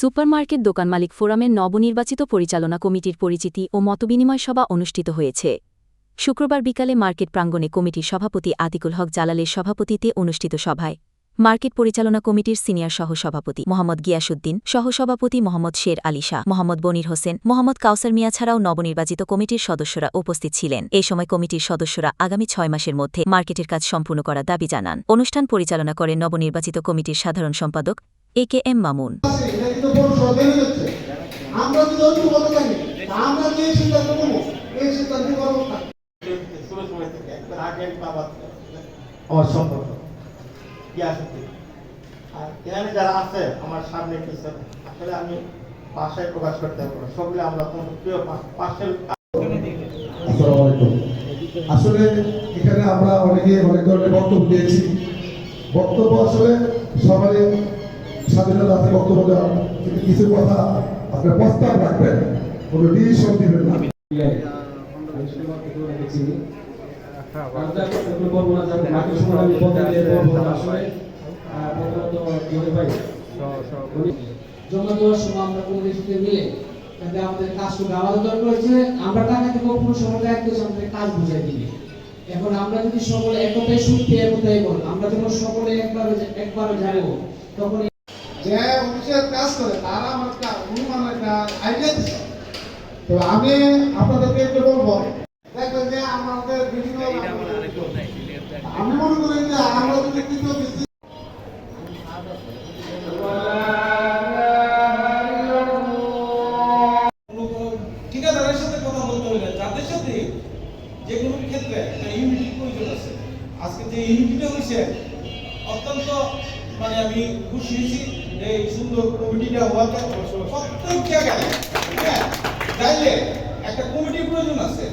Supermarket দোকান মালিক ফোরামের নবনির্বাচিত পরিচালনা কমিটির পরিচিতি ও মতবিনিময় সভা অনুষ্ঠিত হয়েছে। শুক্রবার বিকালে মার্কেট প্রাঙ্গণে কমিটির সভাপতি আতিকুল হক জালালের সভাপতিত্বে অনুষ্ঠিত সভায় মার্কেট পরিচালনা কমিটির সিনিয়র সহসভাপতি মোহাম্মদ গিয়াসউদ্দিন, সহসভাপতি মোহাম্মদ শের আলী শাহ, মোহাম্মদ বনির হোসেন, মোহাম্মদ কাউসার মিয়া ছাড়াও নবনির্বাচিত কমিটির সদস্যরা উপস্থিত ছিলেন। এ সময় কমিটির সদস্যরা আগামী ৬ মাসের মধ্যে মার্কেটের কাজ সম্পূর্ণ করার দাবি জানান। অনুষ্ঠান পরিচালনা করেন নবনির্বাচিত কমিটির সাধারণ সম্পাদক এ.কে.এম. মামুন। এখানে যারা আছে আমার সামনে আসলে আমি ভাষায় প্রকাশ করতে পারবো না, সবগুলো আমরা প্রিয় পাশের। আসলে এখানে আমরা অনেকে অনেক ধরনের বক্তব্য দিয়েছি। বক্তব্য আসলে সবারই স্বাধীনতা আছে বক্তব্য দেওয়ার, কিন্তু কিছু কথা আপনার প্রস্তাব রাখবেন, কোনো ডিসিশন দিবেন না। জমা দেওয়ার সময় আমরা কমিটির সাথে মিলে আমাদের কাজ করতে আমাদের দরকার হয়েছে, আমরা টাকা দিব পুরো সময় একটু আমাদের কাজ বুঝাই দিবে। এখন আমরা যদি সকলে একতাই শক্তি একতাই বল, আমরা যখন সকলে একবার জানবো তখন যে অফিসের কাজ করে তারা আমার অনুমান একটা আইডিয়া দিচ্ছে। তো আমি আপনাদেরকে একটু বলবো, দেখবেন যে আমাদের বিভিন্ন আমি মনে করি যে আমরা যদি কিছু ঠিকাদারের সাথে কথা বলতে হলে যাদের সাথে যে কোনো ক্ষেত্রে একটা ইউনিটির প্রয়োজন আছে। আজকে যে ইউনিটিটা হয়েছে অত্যন্ত আমি খুশি হয়েছি এই সুন্দর কমিটিটা হওয়াতে। প্রত্যেক জায়গায় চাইলে একটা কমিটির প্রয়োজন আছে।